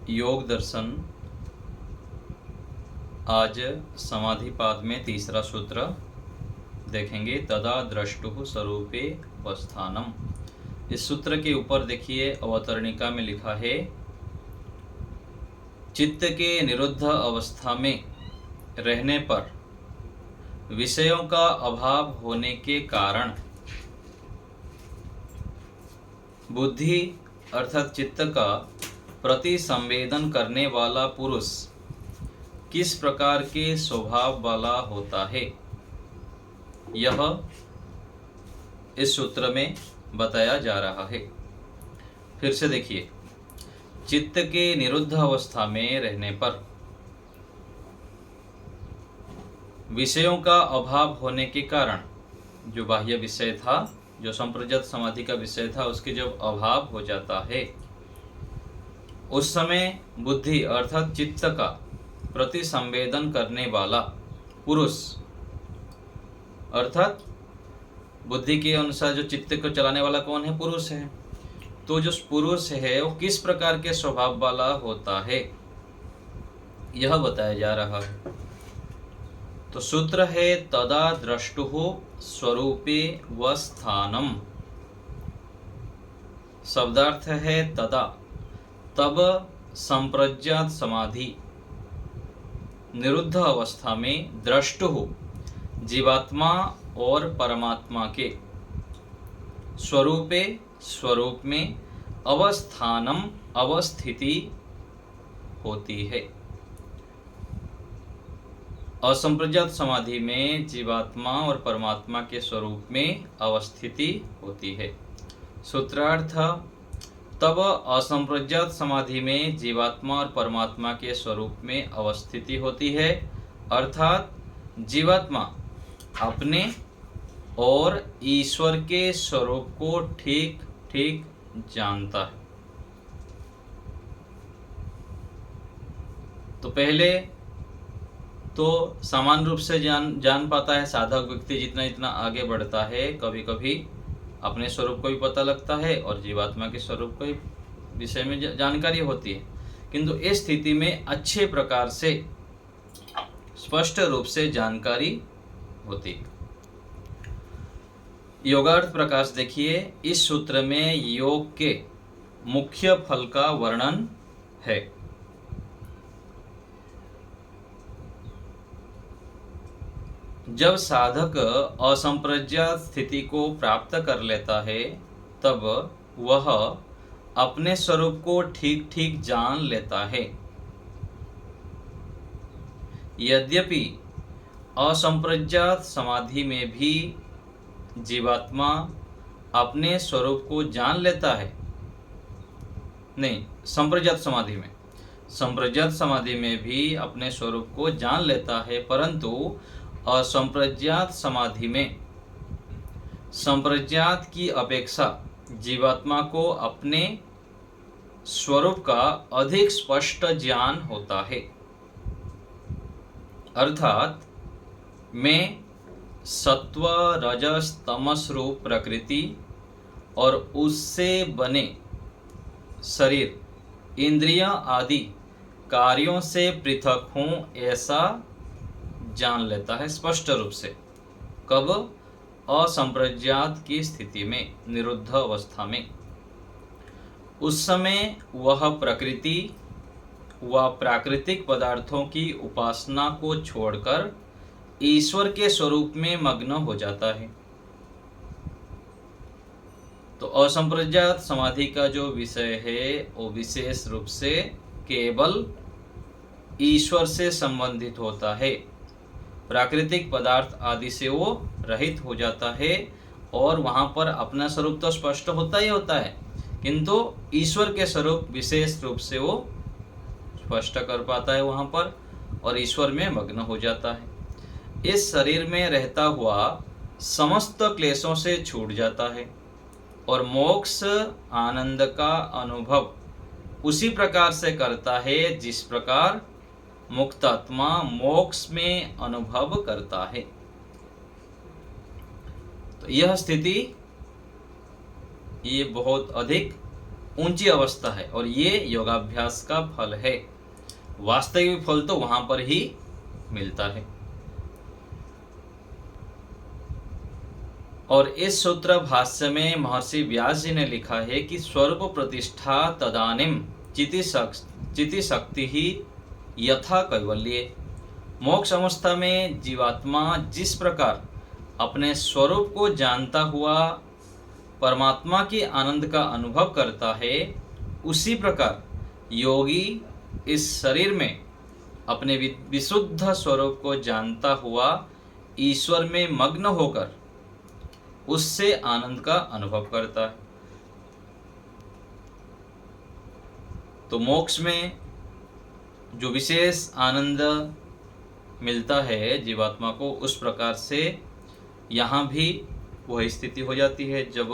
योग दर्शन आज समाधिपाद में तीसरा सूत्र देखेंगे। तदा द्रष्टुः स्वरूपे अवस्थानम। इस सूत्र के ऊपर देखिए अवतरणिका में लिखा है, चित्त के निरुद्ध अवस्था में रहने पर विषयों का अभाव होने के कारण बुद्धि अर्थात चित्त का प्रति संवेदन करने वाला पुरुष किस प्रकार के स्वभाव वाला होता है, यह इस सूत्र में बताया जा रहा है। फिर से देखिए, चित्त के निरुद्ध अवस्था में रहने पर विषयों का अभाव होने के कारण, जो बाह्य विषय था, जो संप्रज्ञात समाधि का विषय था, उसके जब अभाव हो जाता है उस समय बुद्धि अर्थात चित्त का प्रति संवेदन करने वाला पुरुष अर्थात बुद्धि के अनुसार जो चित्त को चलाने वाला कौन है? पुरुष है। तो जो पुरुष है वो किस प्रकार के स्वभाव वाला होता है, यह बताया जा रहा है। तो सूत्र है तदा द्रष्टुः स्वरूपे वस्थानम। शब्दार्थ है तदा, तब संप्रज्ञात समाधि निरुद्ध अवस्था में द्रष्टुः जीवात्मा और परमात्मा के स्वरूपे स्वरूप में अवस्थानम अवस्थिति होती है। असंप्रज्ञात समाधि में जीवात्मा और परमात्मा के स्वरूप में अवस्थिति होती है। सूत्रार्थ, तब असंप्रज्ञात समाधि में जीवात्मा और परमात्मा के स्वरूप में अवस्थिति होती है, अर्थात जीवात्मा अपने और ईश्वर के स्वरूप को ठीक ठीक जानता है। तो पहले तो समान रूप से जान पाता है साधक व्यक्ति। जितना जितना आगे बढ़ता है, कभी कभी अपने स्वरूप को भी पता लगता है और जीवात्मा के स्वरूप को विषय में जानकारी होती है, किंतु इस स्थिति में अच्छे प्रकार से स्पष्ट रूप से जानकारी होती है। योगार्थ प्रकाश देखिए, इस सूत्र में योग के मुख्य फल का वर्णन है। जब साधक असंप्रज्ञात स्थिति को प्राप्त कर लेता है, तब वह अपने स्वरूप को ठीक ठीक जान लेता है। यद्यपि असंप्रज्ञात समाधि में भी जीवात्मा अपने स्वरूप को जान लेता है, नहीं, संप्रज्ञात समाधि में भी अपने स्वरूप को जान लेता है, परंतु असंप्रज्ञात समाधि में संप्रज्ञात की अपेक्षा जीवात्मा को अपने स्वरूप का अधिक स्पष्ट ज्ञान होता है। अर्थात मैं सत्व रजस तमस रूप प्रकृति और उससे बने शरीर, इंद्रियां आदि कार्यों से पृथक हूं, ऐसा जान लेता है स्पष्ट रूप से। कब? असंप्रज्ञात की स्थिति में, निरुद्ध अवस्था में। उस समय वह प्रकृति व प्राकृतिक पदार्थों की उपासना को छोड़कर ईश्वर के स्वरूप में मग्न हो जाता है। तो असंप्रज्ञात समाधि का जो विषय है वो विशेष रूप से केवल ईश्वर से संबंधित होता है। प्राकृतिक पदार्थ आदि से वो रहित हो जाता है और वहाँ पर अपना स्वरूप तो स्पष्ट होता ही होता है, किंतु ईश्वर के स्वरूप विशेष रूप से वो स्पष्ट कर पाता है वहाँ पर और ईश्वर में मग्न हो जाता है। इस शरीर में रहता हुआ समस्त क्लेशों से छूट जाता है और मोक्ष आनंद का अनुभव उसी प्रकार से करता है जिस प्रकार मुक्तात्मा मोक्ष में अनुभव करता है। तो यह स्थिति ये बहुत अधिक ऊंची अवस्था है और ये योगाभ्यास का फल है। वास्तविक फल तो वहां पर ही मिलता है। और इस सूत्र भाष्य में महर्षि व्यास जी ने लिखा है कि स्वरूप प्रतिष्ठा तदानिम चिति शक्ति ही यथा कैवल्य। मोक्ष अवस्था में जीवात्मा जिस प्रकार अपने स्वरूप को जानता हुआ परमात्मा के आनंद का अनुभव करता है, उसी प्रकार योगी इस शरीर में अपने विशुद्ध स्वरूप को जानता हुआ ईश्वर में मग्न होकर उससे आनंद का अनुभव करता है। तो मोक्ष में जो विशेष आनंद मिलता है जीवात्मा को, उस प्रकार से यहाँ भी वह स्थिति हो जाती है जब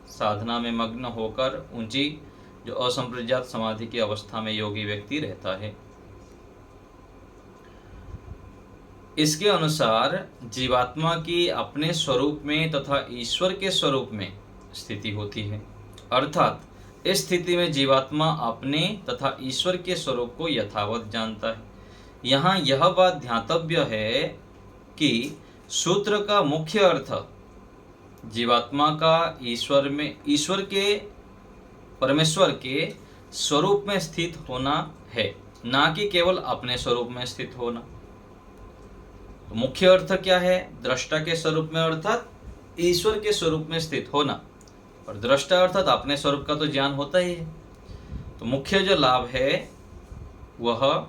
साधना में मग्न होकर ऊंची जो असंप्रज्ञात समाधि की अवस्था में योगी व्यक्ति रहता है। इसके अनुसार जीवात्मा की अपने स्वरूप में तथा ईश्वर के स्वरूप में स्थिति होती है। अर्थात इस स्थिति में जीवात्मा अपने तथा ईश्वर के स्वरूप को यथावत जानता है। यहाँ यह बात ध्यातव्य है कि सूत्र का मुख्य अर्थ जीवात्मा का ईश्वर के परमेश्वर के स्वरूप में स्थित होना है, ना कि केवल अपने स्वरूप में स्थित होना। तो मुख्य अर्थ क्या है? दृष्टा के स्वरूप में अर्थात ईश्वर के स्वरूप में स्थित होना, और दृष्टा अर्थात अपने स्वरूप का तो ज्ञान होता ही है। तो मुख्य जो लाभ है वह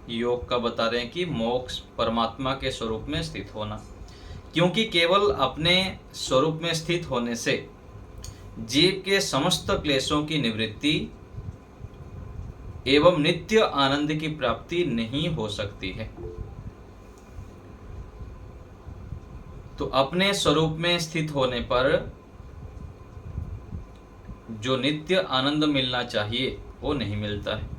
योग का बता रहे हैं कि मोक्ष परमात्मा के स्वरूप में स्थित होना, क्योंकि केवल अपने स्वरूप में स्थित होने से जीव के समस्त क्लेशों की निवृत्ति एवं नित्य आनंद की प्राप्ति नहीं हो सकती है। तो अपने स्वरूप में स्थित होने पर जो नित्य आनंद मिलना चाहिए वो नहीं मिलता है।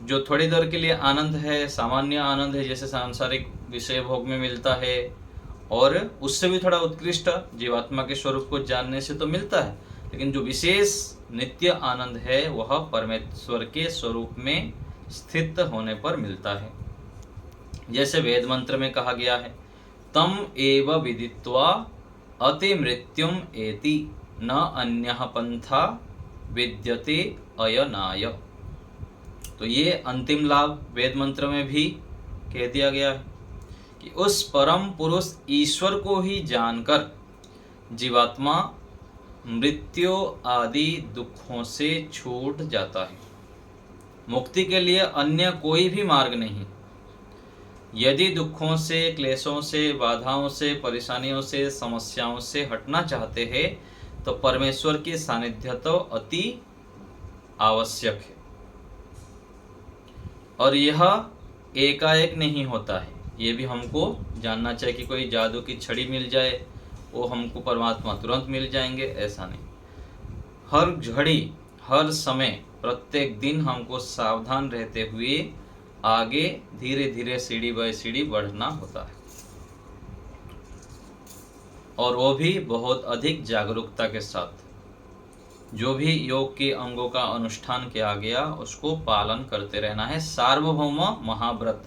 जो थोड़ी देर के लिए आनंद है, सामान्य आनंद है, जैसे सांसारिक विषय भोग में मिलता है, और उससे भी थोड़ा उत्कृष्ट जीवात्मा के स्वरूप को जानने से तो मिलता है, लेकिन जो विशेष नित्य आनंद है वह परमेश्वर के स्वरूप में स्थित होने पर मिलता है। जैसे वेद मंत्र में कहा गया है, तम एव विदित्वा अति मृत्युम एति न अन्यः पंथा विद्यते अयनाय। तो ये अंतिम लाभ वेद मंत्र में भी कह दिया गया है कि उस परम पुरुष ईश्वर को ही जानकर जीवात्मा मृत्यु आदि दुखों से छूट जाता है। मुक्ति के लिए अन्य कोई भी मार्ग नहीं। यदि दुखों से, क्लेशों से, बाधाओं से, परेशानियों से, समस्याओं से हटना चाहते हैं तो परमेश्वर की सानिध्य तो अति आवश्यक है, और यह एकाएक नहीं होता है। ये भी हमको जानना चाहिए कि कोई जादू की छड़ी मिल जाए वो हमको परमात्मा तुरंत मिल जाएंगे, ऐसा नहीं। हर घड़ी, हर समय, प्रत्येक दिन हमको सावधान रहते हुए आगे धीरे धीरे सीढ़ी बाय सीढ़ी बढ़ना होता है, और वो भी बहुत अधिक जागरूकता के साथ। जो भी योग के अंगों का अनुष्ठान किया गया उसको पालन करते रहना है। सार्वभौम महाव्रत,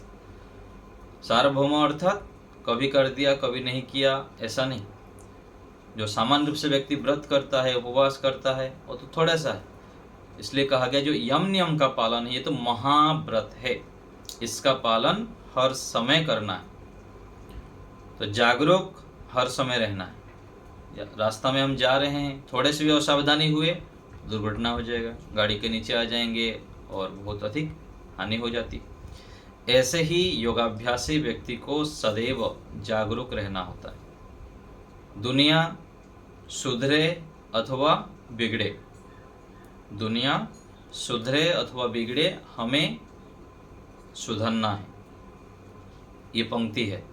सार्वभौम अर्थात कभी कर दिया कभी नहीं किया ऐसा नहीं। जो सामान्य रूप से व्यक्ति व्रत करता है, उपवास करता है, वो तो थोड़ा सा है, इसलिए कहा गया जो यम नियम का पालन है ये तो महाव्रत है, इसका पालन हर समय करना है। तो जागरूक हर समय रहना है। रास्ता में हम जा रहे हैं, थोड़े से भी असावधानी हुए दुर्घटना हो जाएगा, गाड़ी के नीचे आ जाएंगे और बहुत अधिक हानि हो जाती। ऐसे ही योगाभ्यासी व्यक्ति को सदैव जागरूक रहना होता है। दुनिया सुधरे अथवा बिगड़े, दुनिया सुधरे अथवा बिगड़े, हमें सुधरना है। ये पंक्ति है,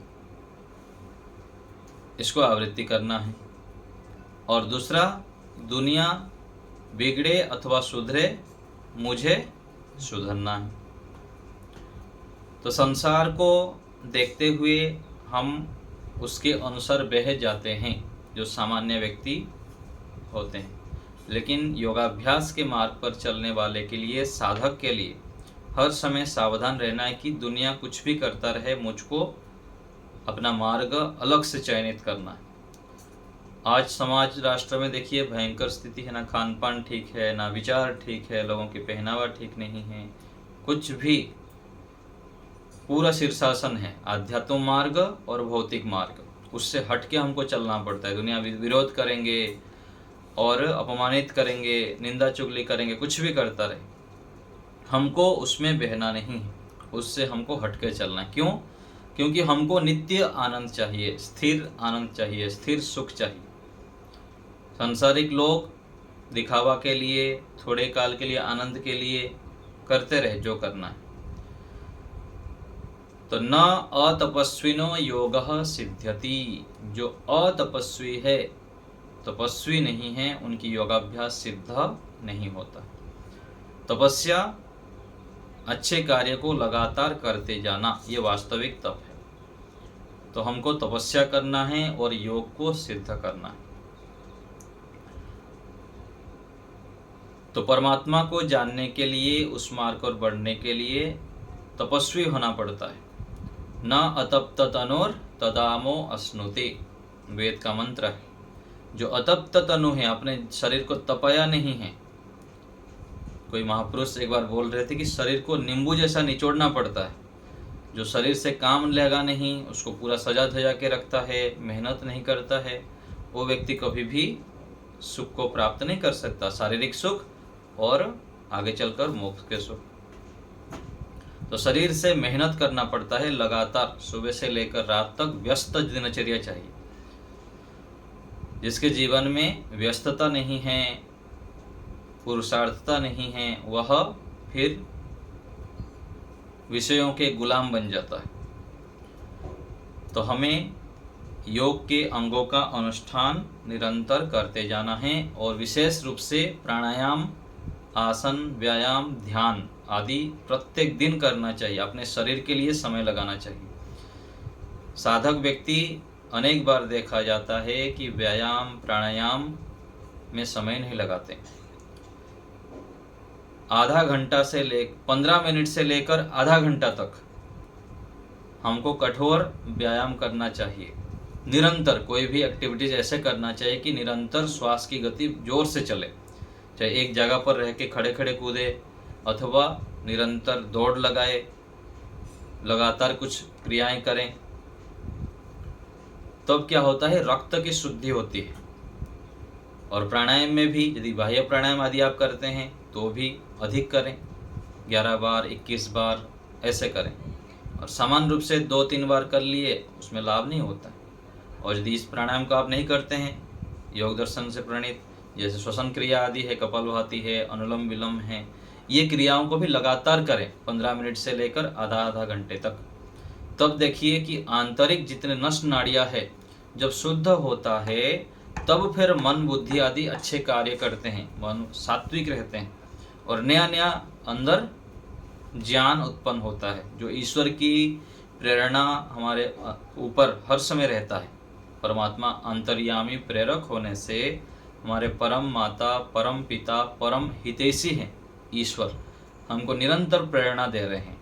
इसको आवृत्ति करना है। और दूसरा, दुनिया बिगड़े अथवा सुधरे, मुझे सुधरना है। तो संसार को देखते हुए हम उसके अनुसार बह जाते हैं, जो सामान्य व्यक्ति होते हैं। लेकिन योगाभ्यास के मार्ग पर चलने वाले के लिए, साधक के लिए हर समय सावधान रहना है कि दुनिया कुछ भी करता रहे, मुझको अपना मार्ग अलग से चयनित करना है। आज समाज राष्ट्र में देखिए भयंकर स्थिति है, ना खान पान ठीक है, ना विचार ठीक है, लोगों की पहनावा ठीक नहीं है, कुछ भी पूरा शीर्षासन है आध्यात्म मार्ग और भौतिक मार्ग, उससे हट के हमको चलना पड़ता है। दुनिया विरोध करेंगे और अपमानित करेंगे, निंदा चुगली करेंगे, कुछ भी करता रहे, हमको उसमें बहना नहीं है, उससे हमको हट के चलना है। क्यों? क्योंकि हमको नित्य आनंद चाहिए, स्थिर आनंद चाहिए, स्थिर सुख चाहिए। सांसारिक लोग दिखावा के लिए, थोड़े काल के लिए, आनंद के लिए करते रहे जो करना है। तो न अतपस्विनो योगः सिद्ध्यति, जो अतपस्वी है, तपस्वी नहीं है, उनकी योगाभ्यास सिद्ध नहीं होता। तपस्या अच्छे कार्य को लगातार करते जाना, ये वास्तविक तप है। तो हमको तपस्या करना है और योग को सिद्ध करना है। तो परमात्मा को जानने के लिए, उस मार्ग पर बढ़ने के लिए तपस्वी होना पड़ता है। न अतप्त तनोर तदामो अश्नुते, वेद का मंत्र है। जो अतप्त तनु है, अपने शरीर को तपाया नहीं है। कोई महापुरुष एक बार बोल रहे थे कि शरीर को नींबू जैसा निचोड़ना पड़ता है। जो शरीर से काम लेगा नहीं, उसको पूरा सजा धजा के रखता है, मेहनत नहीं करता है, वो व्यक्ति कभी भी सुख को प्राप्त नहीं कर सकता, शारीरिक सुख और आगे चलकर मोक्ष के सुख। तो शरीर से मेहनत करना पड़ता है लगातार, सुबह से लेकर रात तक व्यस्त दिनचर्या चाहिए। जिसके जीवन में व्यस्तता नहीं है, पुरुषार्थता नहीं है, वह फिर विषयों के गुलाम बन जाता है। तो हमें योग के अंगों का अनुष्ठान निरंतर करते जाना है और विशेष रूप से प्राणायाम, आसन, व्यायाम, ध्यान आदि प्रत्येक दिन करना चाहिए। अपने शरीर के लिए समय लगाना चाहिए। साधक व्यक्ति अनेक बार देखा जाता है कि व्यायाम, प्राणायाम में समय नहीं लगाते। आधा घंटा से 15 मिनट से लेकर आधा घंटा तक हमको कठोर व्यायाम करना चाहिए। निरंतर कोई भी एक्टिविटीज ऐसे करना चाहिए कि निरंतर श्वास की गति जोर से चले, चाहे एक जगह पर रह के खड़े खड़े कूदे अथवा निरंतर दौड़ लगाए, लगातार कुछ क्रियाएं करें। तब क्या होता है, रक्त की शुद्धि होती है। और प्राणायाम में भी यदि बाह्य प्राणायाम आदि आप करते हैं तो भी अधिक करें, 11 बार, 21 बार ऐसे करें। और समान रूप से 2-3 बार कर लिए उसमें लाभ नहीं होता है। और यदि इस प्राणायाम को आप नहीं करते हैं योग दर्शन से प्रणीत, जैसे श्वसन क्रिया आदि है, कपालभाति है, अनुलोम विलोम है, ये क्रियाओं को भी लगातार करें 15 मिनट से लेकर आधा घंटे तक। तब देखिए कि आंतरिक जितने नस नाड़ियाँ है जब शुद्ध होता है, तब फिर मन, बुद्धि आदि अच्छे कार्य करते हैं, मन सात्विक रहते हैं और नया नया अंदर ज्ञान उत्पन्न होता है। जो ईश्वर की प्रेरणा हमारे ऊपर हर समय रहता है। परमात्मा अंतर्यामी प्रेरक होने से हमारे परम माता, परम पिता, परम हितैषी हैं ईश्वर, हमको निरंतर प्रेरणा दे रहे हैं।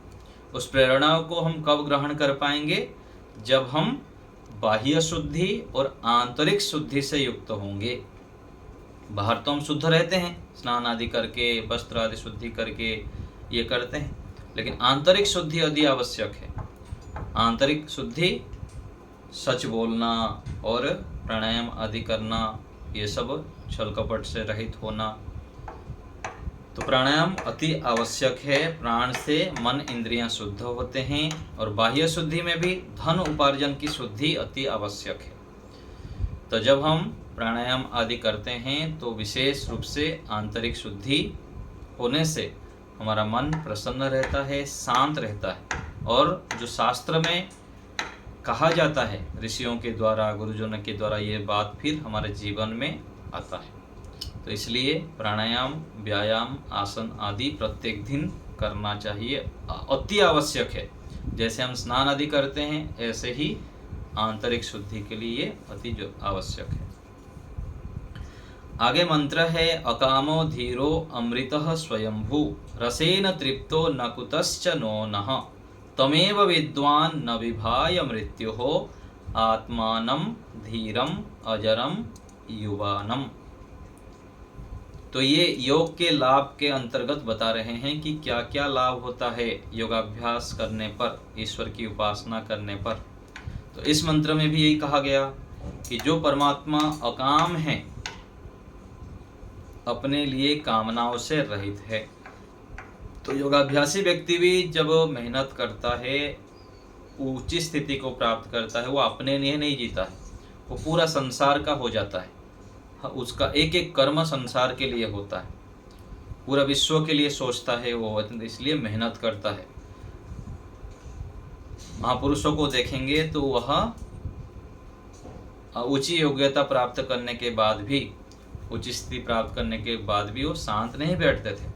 उस प्रेरणा को हम कब ग्रहण कर पाएंगे? जब हम बाह्य शुद्धि और आंतरिक शुद्धि से युक्त होंगे। बाहर तो हम शुद्ध रहते हैं, स्नान आदि करके, वस्त्र आदि शुद्धि करके ये करते हैं, लेकिन आंतरिक शुद्धि अति आवश्यक है। आंतरिक शुद्धि, सच बोलना और प्राणायाम आदि करना, ये सब छल कपट से रहित होना। तो प्राणायाम अति आवश्यक है। प्राण से मन, इंद्रियां शुद्ध होते हैं और बाह्य शुद्धि में भी धन उपार्जन की शुद्धि अति आवश्यक है। तो जब हम प्राणायाम आदि करते हैं तो विशेष रूप से आंतरिक शुद्धि होने से हमारा मन प्रसन्न रहता है, शांत रहता है। और जो शास्त्र में कहा जाता है ऋषियों के द्वारा, गुरुजनों के द्वारा, ये बात फिर हमारे जीवन में आता है। तो इसलिए प्राणायाम, व्यायाम, आसन आदि प्रत्येक दिन करना चाहिए, अति आवश्यक है। जैसे हम स्नान आदि करते हैं ऐसे ही आंतरिक शुद्धि के लिए अति आवश्यक है। आगे मंत्र है अकामो धीरो अमृतः स्वयंभू रसेन तृप्तो न कुतश्च नो नः तमेव विद्वान् न विभाय मृत्युः आत्मानं धीरम अजरम युवानम। तो ये योग के लाभ के अंतर्गत बता रहे हैं कि क्या क्या लाभ होता है योगाभ्यास करने पर, ईश्वर की उपासना करने पर। तो इस मंत्र में भी यही कहा गया कि जो परमात्मा अकाम है, अपने लिए कामनाओं से रहित है, तो योगाभ्यासी व्यक्ति भी जब मेहनत करता है, उच्च स्थिति को प्राप्त करता है, वो अपने लिए नहीं जीता है, वो पूरा संसार का हो जाता है। उसका एक एक कर्म संसार के लिए होता है, पूरा विश्व के लिए सोचता है वो, इसलिए मेहनत करता है। महापुरुषों को देखेंगे तो वह उच्च योग्यता प्राप्त करने के बाद भी, उच्च स्थिति प्राप्त करने के बाद भी वो शांत नहीं बैठते थे,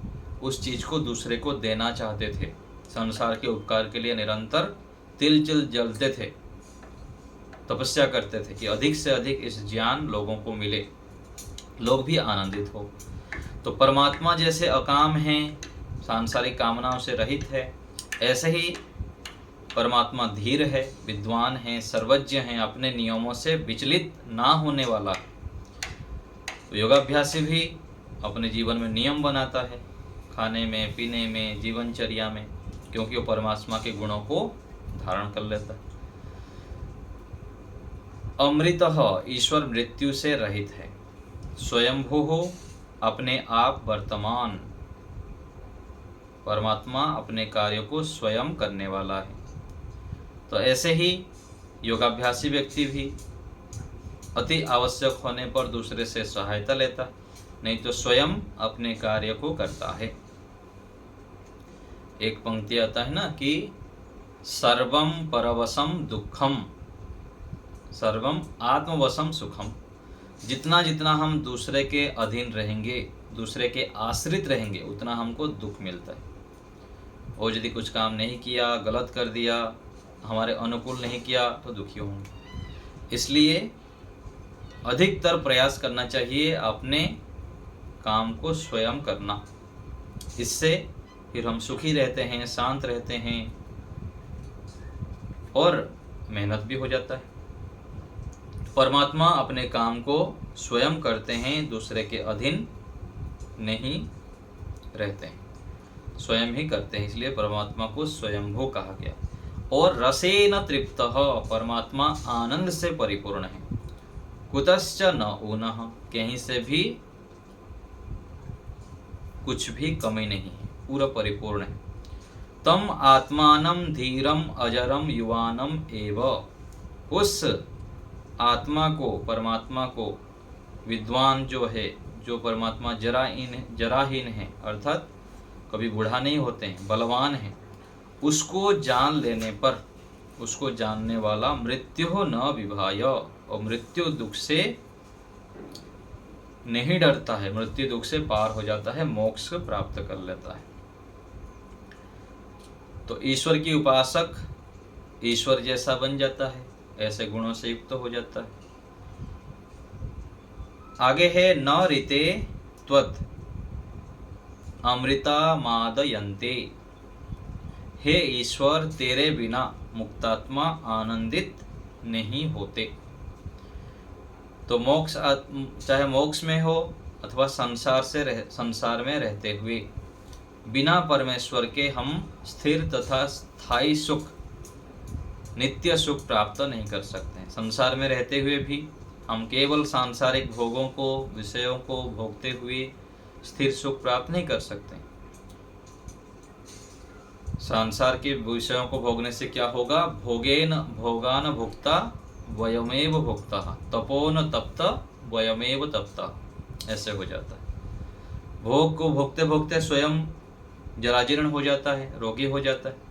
उस चीज को दूसरे को देना चाहते थे, संसार के उपकार के लिए निरंतर तिल तिल जलते थे, तपस्या करते थे कि अधिक से अधिक इस ज्ञान लोगों को मिले, लोग भी आनंदित हो। तो परमात्मा जैसे अकाम हैं, सांसारिक कामनाओं से रहित है, ऐसे ही परमात्मा धीर है, विद्वान है, सर्वज्ञ है, अपने नियमों से विचलित ना होने वाला है। तो योगाभ्यासी भी अपने जीवन में नियम बनाता है, खाने में, पीने में, जीवनचर्या में, क्योंकि वो परमात्मा के गुणों को धारण कर लेता है। अमृतः ईश्वर मृत्यु से रहित है, स्वयंभू अपने आप वर्तमान, परमात्मा अपने कार्यों को स्वयं करने वाला है। तो ऐसे ही योगाभ्यासी व्यक्ति भी अति आवश्यक होने पर दूसरे से सहायता लेता, नहीं तो स्वयं अपने कार्य को करता है। एक पंक्ति आता है ना कि सर्वम परवशम दुखम सर्वम आत्मवशम सुखम। जितना जितना हम दूसरे के अधीन रहेंगे, दूसरे के आश्रित रहेंगे, उतना हमको दुख मिलता है। वो यदि कुछ काम नहीं किया, गलत कर दिया, हमारे अनुकूल नहीं किया, तो दुखी होंगे। इसलिए अधिकतर प्रयास करना चाहिए अपने काम को स्वयं करना। इससे फिर हम सुखी रहते हैं, शांत रहते हैं और मेहनत भी हो जाता है। परमात्मा अपने काम को स्वयं करते हैं, दूसरे के अधीन नहीं रहते हैं, स्वयं ही करते हैं, इसलिए परमात्मा को स्वयंभू कहा गया। और रसेन तृप्तः, परमात्मा आनंद से परिपूर्ण है, कुतश्च न ऊनः, कहीं से भी कुछ भी कमी नहीं है, पूरा परिपूर्ण है। तम आत्मानं धीरम अजरम युवानम एव, उस आत्मा को, परमात्मा को, विद्वान जो है, जो परमात्मा जराहीन है, अर्थात कभी बूढ़ा नहीं होते हैं, बलवान है, उसको जान लेने पर, उसको जानने वाला मृत्यु न विभाय, और मृत्यु दुख से नहीं डरता है, मृत्यु दुख से पार हो जाता है, मोक्ष प्राप्त कर लेता है। तो ईश्वर की उपासक ईश्वर जैसा बन जाता है, ऐसे गुणों से युक्त हो जाता है। आगे है न ऋते त्वत् अमृता मादयन्ते, हे ईश्वर तेरे बिना मुक्तात्मा आनंदित नहीं होते। तो मोक्ष, चाहे मोक्ष में हो अथवा संसार में रहते हुए, बिना परमेश्वर के हम स्थिर तथा स्थायी सुख, नित्य सुख प्राप्त नहीं कर सकते। संसार में रहते हुए भी हम केवल सांसारिक भोगों को, विषयों को भोगते हुए स्थिर सुख प्राप्त नहीं कर सकते। संसार के विषयों को भोगने से क्या होगा? भोगान भुक्ता वयमेव भुक्ता, तपोन तप्त वयमेव तप्ता, ऐसे हो जाता है। भोग को भोगते भोगते स्वयं जराजीर्ण हो जाता है, रोगी हो जाता है।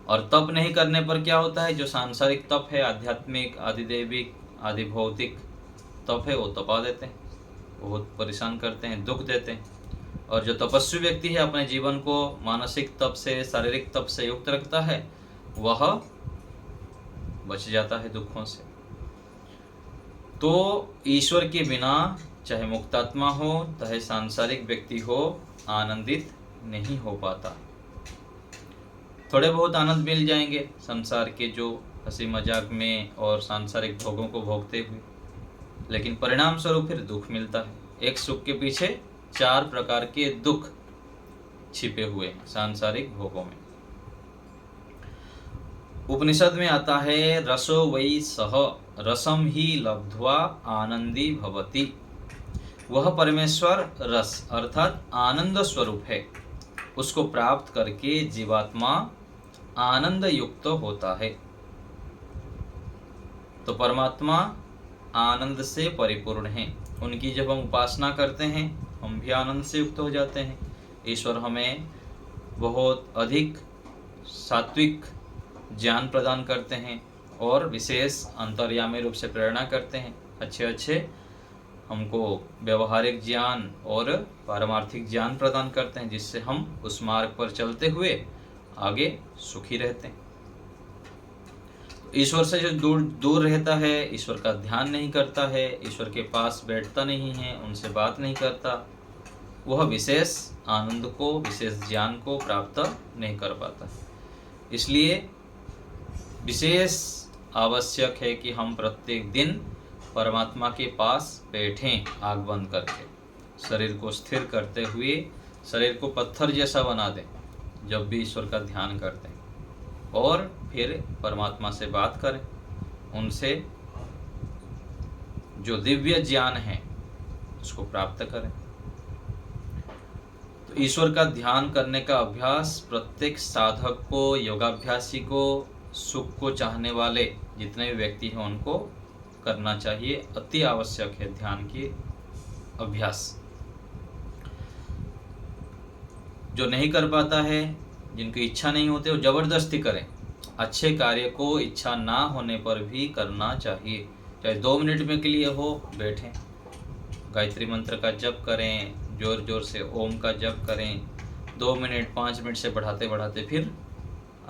और तप नहीं करने पर क्या होता है? जो सांसारिक तप है, आध्यात्मिक, आदिदेविक, आदि भौतिक तप है, वो तपा देते हैं, बहुत परेशान करते हैं, दुख देते हैं। और जो तपस्वी व्यक्ति है, अपने जीवन को मानसिक तप से, शारीरिक तप से युक्त रखता है, वह बच जाता है दुखों से। तो ईश्वर के बिना चाहे मुक्तात्मा हो चाहे सांसारिक व्यक्ति हो आनंदित नहीं हो पाता। थोड़े बहुत आनंद मिल जाएंगे संसार के जो हंसी मजाक में और सांसारिक भोगों को भोगते हुए, लेकिन परिणाम स्वरूप फिर दुख मिलता है। एक सुख के पीछे 4 प्रकार के दुख छिपे हुए हैं सांसारिक भोगों में। उपनिषद में आता है रसो वै सह रसम ही लब्ध्वा आनंदी भवति। वह परमेश्वर रस अर्थात आनंद स्वरूप है, उसको प्राप्त करके जीवात्मा आनंद युक्त होता है। तो परमात्मा आनंद से परिपूर्ण हैं, उनकी जब हम उपासना करते हैं हम भी आनंद से युक्त हो जाते हैं। ईश्वर हमें बहुत अधिक सात्विक ज्ञान प्रदान करते हैं और विशेष अंतर्यामी रूप से प्रेरणा करते हैं। अच्छे हमको व्यवहारिक ज्ञान और पारमार्थिक ज्ञान प्रदान करते हैं, जिससे हम उस मार्ग पर चलते हुए आगे सुखी रहते हैं। ईश्वर से जो दूर रहता है, ईश्वर का ध्यान नहीं करता है, ईश्वर के पास बैठता नहीं है, उनसे बात नहीं करता, वह विशेष आनंद को विशेष ज्ञान को प्राप्त नहीं कर पाता। इसलिए विशेष आवश्यक है कि हम प्रत्येक दिन परमात्मा के पास बैठें आँख बंद करके, शरीर को स्थिर करते हुए शरीर को पत्थर जैसा बना दें जब भी ईश्वर का ध्यान करते हैं, और फिर परमात्मा से बात करें, उनसे जो दिव्य ज्ञान है उसको प्राप्त करें। तो ईश्वर का ध्यान करने का अभ्यास प्रत्येक साधक को, योगाभ्यासी को, सुख को चाहने वाले जितने भी व्यक्ति हैं उनको करना चाहिए। अति आवश्यक है ध्यान की अभ्यास। जो नहीं कर पाता है, जिनकी इच्छा नहीं होती, वो जबरदस्ती करें। अच्छे कार्य को इच्छा ना होने पर भी करना चाहिए, चाहे 2 मिनट में के लिए हो, बैठें, गायत्री मंत्र का जप करें, जोर जोर से ओम का जप करें, 2 मिनट 5 मिनट से बढ़ाते बढ़ाते फिर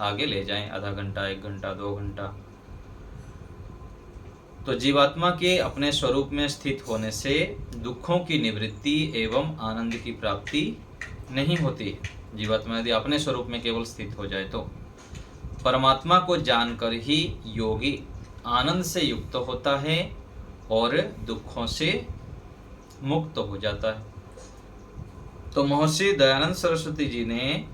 आगे ले जाएं, आधा घंटा, 1 घंटा, 2 घंटा। तो जीवात्मा के अपने स्वरूप में स्थित होने से दुखों की निवृत्ति एवं आनंद की प्राप्ति नहीं होती है। जीवात्मा यदि अपने स्वरूप में केवल स्थित हो जाए तो परमात्मा को जानकर ही योगी आनंद से युक्त होता है और दुखों से मुक्त हो जाता है। तो महर्षि दयानंद सरस्वती जी ने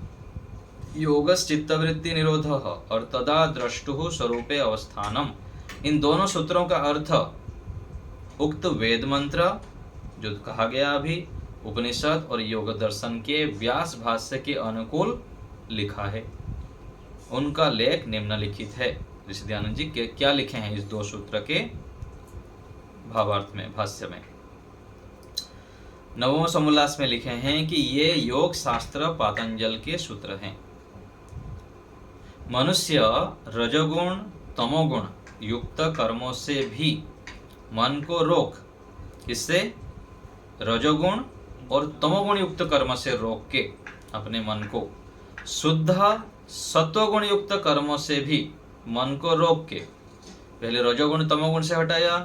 योगस चित्तवृत्ति निरोध और तदा द्रष्टु स्वरूपे अवस्थानम, इन दोनों सूत्रों का अर्थ उक्त वेद मंत्र जो कहा गया अभी, उपनिषद और योग दर्शन के व्यास भाष्य के अनुकूल लिखा है। उनका लेख निम्नलिखित है। ऋषि दयानंद जी के क्या लिखे हैं इस 2 सूत्र के भावार्थ में, भाष्य में। 9वें समोल्लास में लिखे हैं कि ये योग शास्त्र पातंजल के सूत्र हैं। मनुष्य रजोगुण तमोगुण युक्त कर्मों से भी मन को रोक, इससे रजोगुण और तमोगुण युक्त कर्म से रोक के अपने मन को, शुद्ध सत्वगुण युक्त कर्मों से भी मन को रोक के, पहले रजोगुण तमोगुण से हटाया,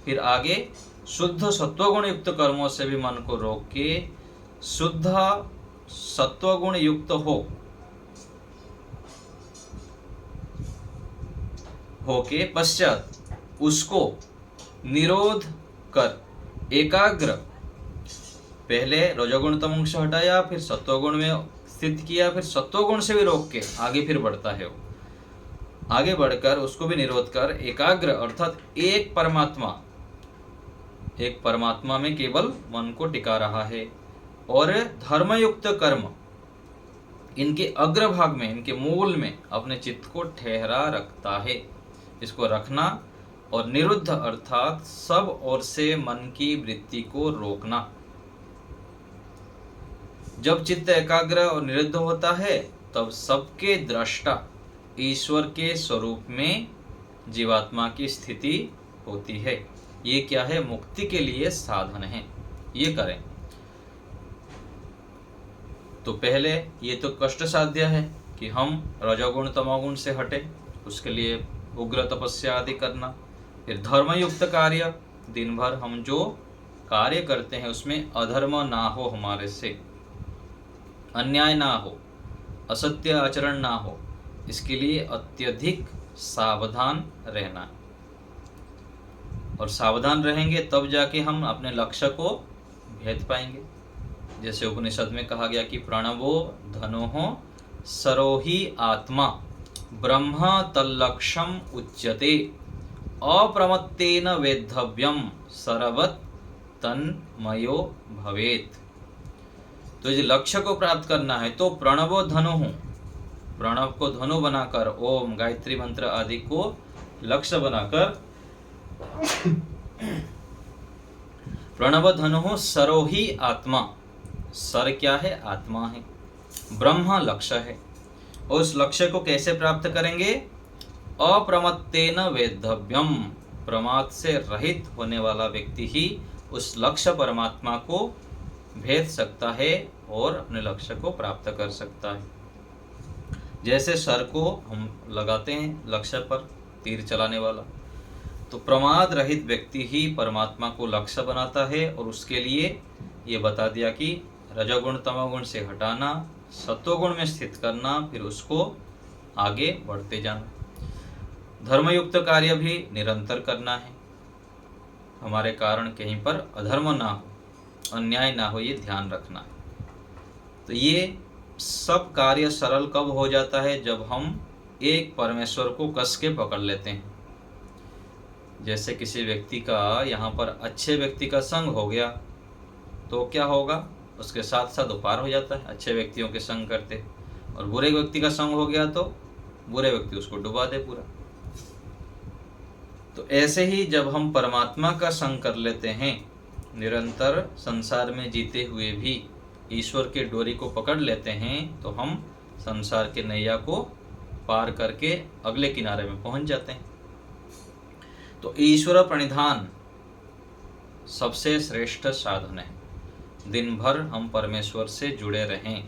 फिर आगे शुद्ध सत्वगुण युक्त कर्मों से भी मन को रोक के शुद्ध सत्वगुण युक्त होके पश्चात उसको निरोध कर एकाग्र, पहले रजोगुण तमोगुण से हटाया, फिर सत्वगुण में स्थित किया, फिर सत्वगुण से भी रोक के आगे फिर बढ़ता है वो, आगे बढ़कर उसको भी निरोध कर एकाग्र अर्थात एक परमात्मा में केवल मन को टिका रहा है, और धर्मयुक्त कर्म इनके अग्रभाग में, इनके मूल में अपने चित्त को ठहरा रखता है। इसको रखना और निरुद्ध अर्थात सब ओर से मन की वृत्ति को रोकना। जब चित्त एकाग्र और निरुद्ध होता है तब सबके दृष्टा ईश्वर के स्वरूप में जीवात्मा की स्थिति होती है। ये क्या है? मुक्ति के लिए साधन है, ये करें। तो पहले ये तो कष्ट साध्य है कि हम रजोगुण तमोगुण से हटे, उसके लिए उग्र तपस्या आदि करना। फिर धर्मयुक्त कार्य दिन भर हम जो कार्य करते हैं उसमें अधर्म ना हो, हमारे से अन्याय ना हो, असत्य आचरण ना हो, इसके लिए अत्यधिक सावधान रहना है। और सावधान रहेंगे तब जाके हम अपने लक्ष्य को भेद पाएंगे। जैसे उपनिषद में कहा गया कि प्रणवो धनोः सरोहि आत्मा ब्रह्म तल्लक्षम उच्यते अप्रमत्तेन वेद्धव्यम सर्वत तन्मयो भवेत्। तो यदि लक्ष्य को प्राप्त करना है तो प्रणवो धनुः, प्रणव को धनु बनाकर, ओम गायत्री मंत्र आदि को लक्ष्य बनाकर, प्रणव धनुः सरोहि आत्मा, सर क्या है? आत्मा है, ब्रह्म लक्ष्य है। और उस लक्ष्य को कैसे प्राप्त करेंगे? अप्रमत्तेन वेद्धव्यम, प्रमाद से रहित होने वाला व्यक्ति ही उस लक्ष्य परमात्मा को भेद सकता है और अपने लक्ष्य को प्राप्त कर सकता है। जैसे सर को हम लगाते हैं लक्ष्य पर, तीर चलाने वाला, तो प्रमाद रहित व्यक्ति ही परमात्मा को लक्ष्य बनाता है। और उसके लिए ये बता दिया कि रजोगुण तमोगुण से हटाना, सत्वगुण में स्थित करना, फिर उसको आगे बढ़ते जाना। धर्मयुक्त कार्य भी निरंतर करना है, हमारे कारण कहीं पर अधर्म ना हो, अन्याय ना हो, ये ध्यान रखना है। तो ये सब कार्य सरल कब हो जाता है? जब हम एक परमेश्वर को कस के पकड़ लेते हैं। जैसे किसी व्यक्ति का यहाँ पर अच्छे व्यक्ति का संग हो गया तो क्या होगा? उसके साथ साथ पार हो जाता है, अच्छे व्यक्तियों के संग करते। और बुरे व्यक्ति का संग हो गया तो बुरे व्यक्ति उसको डुबा दे पूरा। तो ऐसे ही जब हम परमात्मा का संग कर लेते हैं, निरंतर संसार में जीते हुए भी ईश्वर के डोरी को पकड़ लेते हैं, तो हम संसार के नैया को पार करके अगले किनारे में पहुंच जाते हैं। तो ईश्वर प्रणिधान सबसे श्रेष्ठ साधन है। दिन भर हम परमेश्वर से जुड़े रहें,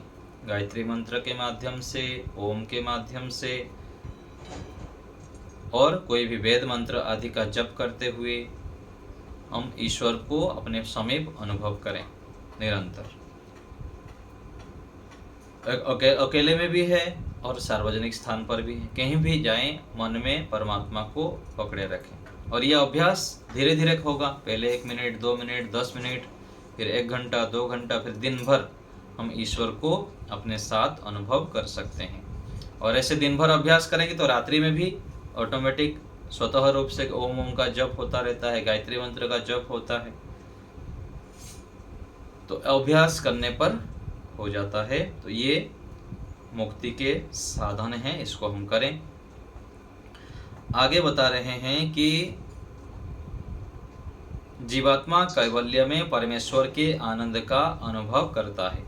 गायत्री मंत्र के माध्यम से, ओम के माध्यम से, और कोई भी वेद मंत्र आदि का जप करते हुए हम ईश्वर को अपने समीप अनुभव करें निरंतर। अकेले में भी है और सार्वजनिक स्थान पर भी है, कहीं भी जाएं मन में परमात्मा को पकड़े रखें। और यह अभ्यास धीरे धीरे होगा, पहले 1 मिनट, 2 मिनट, 10 मिनट, फिर 1 घंटा, 2 घंटा, फिर दिन भर हम ईश्वर को अपने साथ अनुभव कर सकते हैं। और ऐसे दिन भर अभ्यास करेंगे तो रात्रि में भी ऑटोमेटिक स्वतः रूप से ओम ओम का जप होता रहता है, गायत्री मंत्र का जप होता है। तो अभ्यास करने पर हो जाता है। तो ये मुक्ति के साधन हैं, इसको हम करें। आगे बता रहे हैं कि जीवात्मा कैवल्य में परमेश्वर के आनंद का अनुभव करता है,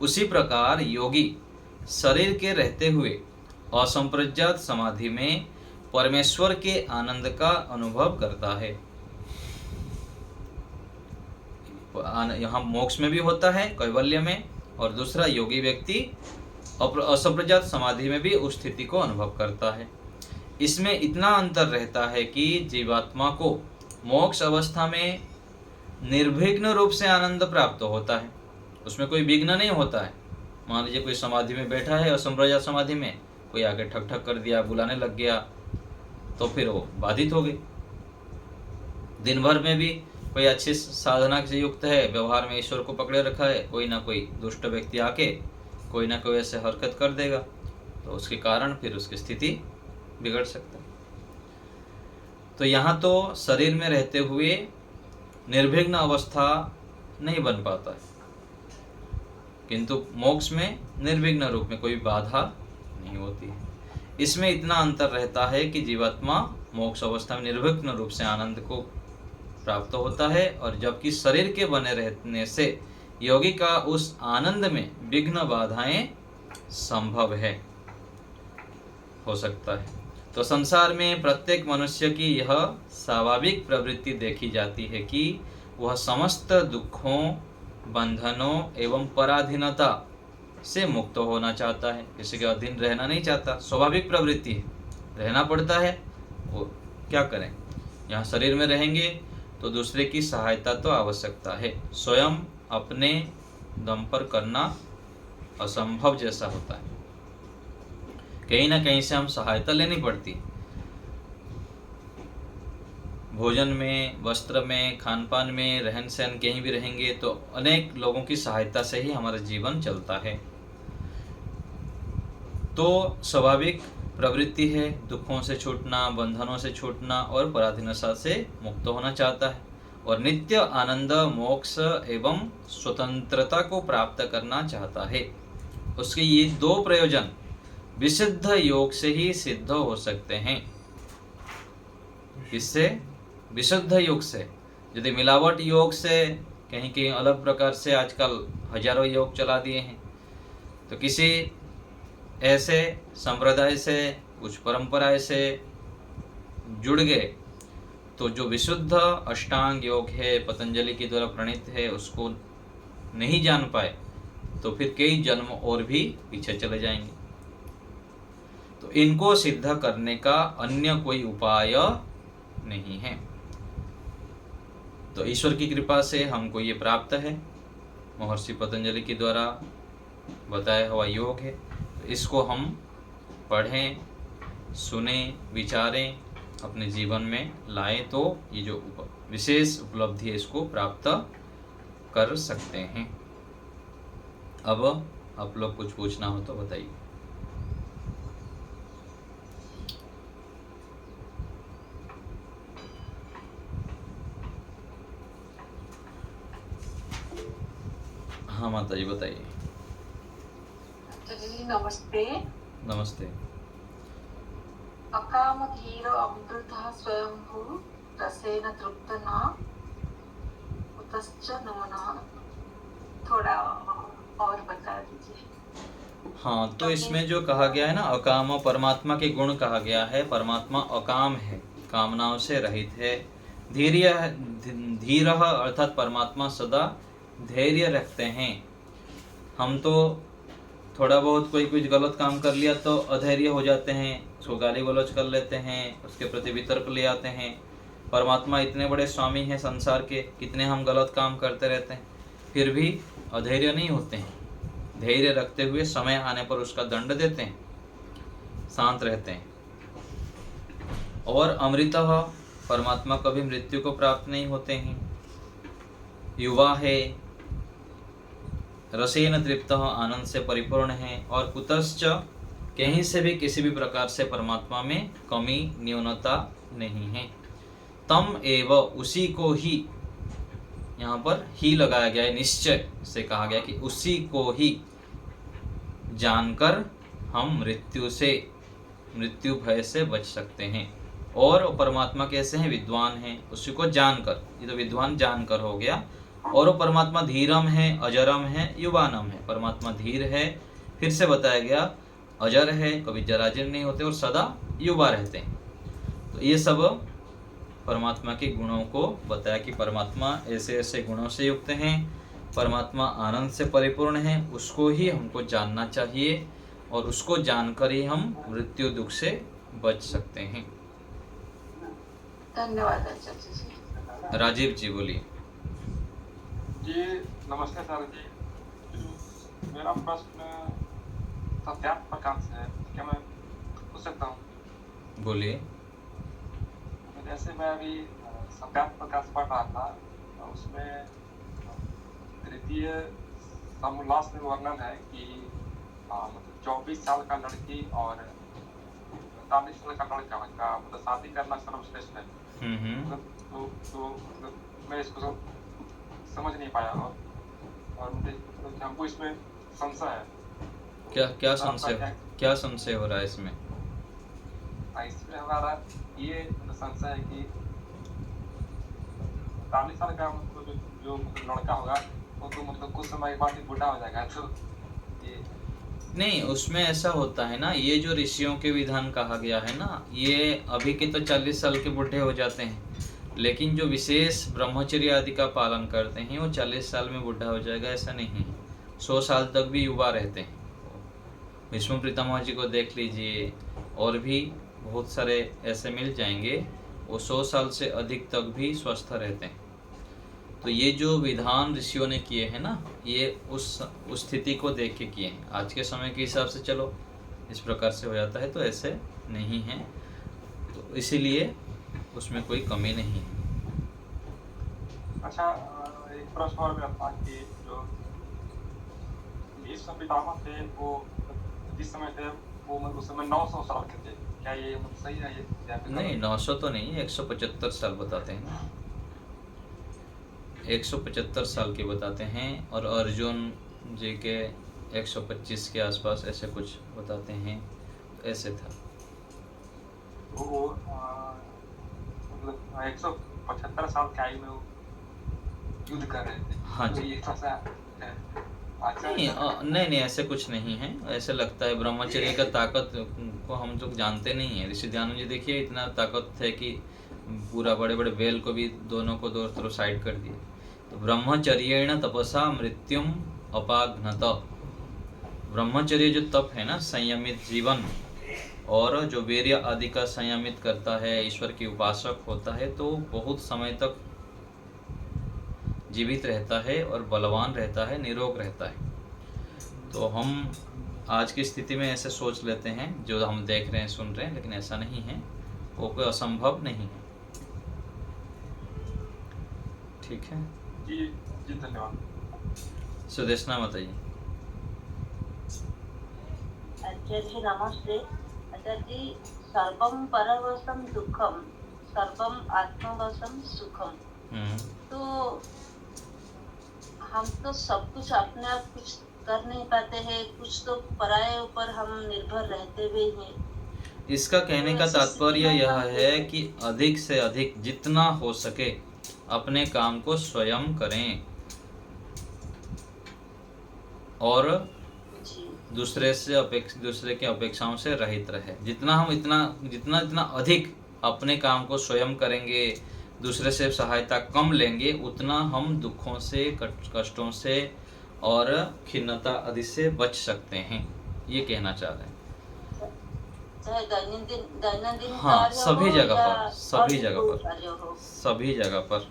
उसी प्रकार योगी शरीर के रहते हुए असंप्रज्ञात समाधि में परमेश्वर के आनंद का अनुभव करता है। यहाँ मोक्ष में भी होता है, कैवल्य में, और दूसरा योगी व्यक्ति असंप्रज्ञात समाधि में भी उस स्थिति को अनुभव करता है। इसमें इतना अंतर रहता है कि जीवात्मा को मोक्ष अवस्था में निर्विघ्न रूप से आनंद प्राप्त होता है, उसमें कोई विघ्न नहीं होता है। मान लीजिए कोई समाधि में बैठा है, असंप्रज्ञात समाधि में, कोई आगे ठक ठक कर दिया, बुलाने लग गया, तो फिर वो बाधित हो गई। दिन भर में भी कोई अच्छी साधना से युक्त है, व्यवहार में ईश्वर को पकड़े रखा है, कोई ना कोई दुष्ट व्यक्ति आके कोई ना कोई ऐसे हरकत कर देगा, तो उसके कारण फिर उसकी स्थिति बिगड़ सकता है। तो यहाँ तो शरीर में रहते हुए निर्विघ्न अवस्था नहीं बन पाता है, किंतु मोक्ष में निर्विघ्न रूप में कोई बाधा नहीं होती है। इसमें इतना अंतर रहता है कि जीवात्मा मोक्ष अवस्था में निर्विघ्न रूप से आनंद को प्राप्त होता है, और जबकि शरीर के बने रहने से योगी का उस आनंद में विघ्न बाधाएं संभव है, हो सकता है। तो संसार में प्रत्येक मनुष्य की यह स्वाभाविक प्रवृत्ति देखी जाती है कि वह समस्त दुखों, बंधनों एवं पराधीनता से मुक्त होना चाहता है, किसी के अधीन रहना नहीं चाहता। स्वाभाविक प्रवृत्ति है, रहना पड़ता है, वो क्या करें। यहाँ शरीर में रहेंगे तो दूसरे की सहायता तो आवश्यकता है। स्वयं अपने दम पर करना असंभव जैसा होता है, कहीं ना कहीं से हम सहायता लेनी पड़ती है। भोजन में, वस्त्र में, खान पान में, रहन सहन कहीं भी रहेंगे तो अनेक लोगों की सहायता से ही हमारा जीवन चलता है। तो स्वाभाविक प्रवृत्ति है दुखों से छूटना, बंधनों से छूटना और पराधीनता से मुक्त होना चाहता है और नित्य आनंद, मोक्ष एवं स्वतंत्रता को प्राप्त करना चाहता है। उसके ये दो प्रयोजन विशुद्ध योग से ही सिद्ध हो सकते हैं। इससे विशुद्ध योग से, यदि मिलावट योग से, कहीं कहीं अलग प्रकार से आजकल हजारों योग चला दिए हैं, तो किसी ऐसे संप्रदाय से, कुछ परंपराएं से जुड़ गए तो जो विशुद्ध अष्टांग योग है, पतंजलि के द्वारा प्रणीत है, उसको नहीं जान पाए तो फिर कई जन्म और भी पीछे चले जाएंगे। तो इनको सिद्ध करने का अन्य कोई उपाय नहीं है। तो ईश्वर की कृपा से हमको ये प्राप्त है, महर्षि पतंजलि के द्वारा बताया हुआ योग है। तो इसको हम पढ़ें, सुने, विचारें, अपने जीवन में लाएं तो ये जो विशेष उपलब्धि है इसको प्राप्त कर सकते हैं। अब आप लोग कुछ पूछना हो तो बताइए। हाँ माता जी बताइए। जी नमस्ते। नमस्ते। अकाम धीर अमृतः स्वयंभू रसेन तृप्त न उतश्च नमनः। थोड़ा और बता दीजिए। हाँ, तो इसमें जो कहा गया है ना, अकाम, परमात्मा के गुण कहा गया है। परमात्मा अकाम है, कामनाओं से रहित है। धीर अर्थात परमात्मा सदा धैर्य रखते हैं। हम तो थोड़ा बहुत कोई गलत काम कर लिया तो अधैर्य हो जाते हैं, उसको गाली गलौज कर लेते हैं, उसके प्रति वितर्क ले आते हैं। परमात्मा इतने बड़े स्वामी हैं संसार के, कितने हम गलत काम करते रहते हैं, फिर भी अधैर्य नहीं होते हैं। धैर्य रखते हुए समय आने पर उसका दंड देते हैं, शांत रहते हैं। और अमृतः, परमात्मा कभी मृत्यु को प्राप्त नहीं होते हैं। युवा है, रसेन तृप्त, आनंद से परिपूर्ण है। और कुतश्च, कहीं से भी किसी भी प्रकार से परमात्मा में कमी, न्यूनता नहीं है। तम एव, उसी को ही, यहाँ पर ही लगाया गया है, निश्चय से कहा गया कि उसी को ही जानकर हम मृत्यु भय से बच सकते हैं। और परमात्मा कैसे हैं? विद्वान हैं, उसी को जानकर, ये तो विद्वान जानकर हो गया। और वो परमात्मा धीरम है, अजरम है, युवानम है। परमात्मा धीर है, फिर से बताया गया, अजर है, कभी जराजीर्ण नहीं होते और सदा युवा रहते हैं। तो ये सब परमात्मा के गुणों को बताया कि परमात्मा ऐसे ऐसे गुणों से युक्त हैं, परमात्मा आनंद से परिपूर्ण है, उसको ही हमको जानना चाहिए और उसको जानकर ही हम मृत्यु दुख से बच सकते हैं। धन्यवाद आचार्य जी। राजीव जी बोलिए। जी नमस्ते सर जी। मेरा प्रश्न सत्यार्थ प्रकाश है, क्या मैं पूछ सकता हूँ? बोलिए। जैसे मैं अभी सत्यार्थ प्रकाश पढ़ रहा था, उसमें तृतीय समोल्लास में वर्णन है कि मतलब 24 साल का लड़की और 45 साल का लड़का का मतलब शादी करना सर्वश्रेष्ठ है। तो मैं इसको समझ नहीं पाया और हमको इसमें संशय है। क्या संशय हो रहा है इसमें? इसमें हमारा ये संशय है कि 40 साल का मतलब जो लड़का होगा वो तो मतलब कुछ समय के बाद ही बूढ़ा हो जाएगा। तो ये नहीं, उसमें ऐसा होता है ना, ये जो ऋषियों के विधान कहा गया है ना, ये अभी के तो 40 साल के बूढ़े हो जाते हैं, लेकिन जो विशेष ब्रह्मचर्य आदि का पालन करते हैं वो 40 साल में बूढ़ा हो जाएगा, ऐसा नहीं है। 100 साल तक भी युवा रहते हैं। भीष्म पितामह जी को देख लीजिए, और भी बहुत सारे ऐसे मिल जाएंगे वो 100 साल से अधिक तक भी स्वस्थ रहते हैं। तो ये जो विधान ऋषियों ने किए हैं ना, ये उस स्थिति को देख के किए हैं। आज के समय के हिसाब से चलो इस प्रकार से हो जाता है, तो ऐसे नहीं है, तो इसीलिए उसमें कोई कमी नहीं है। अच्छा, एक प्रश्न और मेरा था कि जो भीष्म पितामह थे वो जिस समय थे वो मतलब उस समय 900 साल के थे, क्या ये मतलब सही है ये या फिर नहीं, 900 तो नहीं है, 175 साल बताते हैं ना, 175 साल के बताते हैं। और अर्जुन जी के 125 के आसपास ऐसे कुछ बताते हैं, तो ऐसे था। वो मतलब 175 साल की आयु में वो युद्ध कर रहे थे। हाँ तो जी। ये थोड़ा सा नहीं नहीं, ऐसे कुछ नहीं है। ऐसे लगता है ब्रह्मचर्य का ताकत को हम लोग जानते नहीं है। ऋषि दयानंद जी देखिए, इतना ताकत है कि पूरा बड़े बड़े बेल को भी दोनों को दो तरफ साइड कर दिए। तो ब्रह्मचर्येण तपसा मृत्युम अपाघ्नत। ब्रह्मचर्य जो तप है ना, संयमित जीवन, और जो वीर्य आदि का संयमित करता है, ईश्वर की उपासक होता है, तो बहुत समय तक जीवित रहता है और बलवान रहता है, निरोग रहता है। तो हम आज की स्थिति में ऐसे सोच लेते हैं जो हम देख रहे हैं, सुन रहे हैं, लेकिन ऐसा नहीं है, वो कोई असंभव नहीं है। ठीक है जी जी, धन्यवाद। सुदेशना बताइए। आचार्य जी नमस्ते। आचार्य जी, सर्वम परवशम दुखम, सर्वम आत्मवशम सुखम। तो हम तो सब कुछ अपने आप कुछ कर नहीं पाते हैं, कुछ तो पराये ऊपर हम निर्भर रहते हुए हैं। इसका कहने का तात्पर्य यह है कि अधिक से अधिक जितना हो सके अपने काम को स्वयं करें और दूसरे की अपेक्षाओं से रहित रहे। जितना अधिक अपने काम को स्वयं करेंगे, दूसरे से सहायता कम लेंगे, उतना हम दुखों से, कष्टों से और खिन्नता आदि से बच सकते हैं। ये कहना चाह रहे हैं। चाहे दैनंदिन हाँ, कार्य सभी हो जगह या पर, सभी और जगह कोई पर, कार्य हो। सभी जगह पर।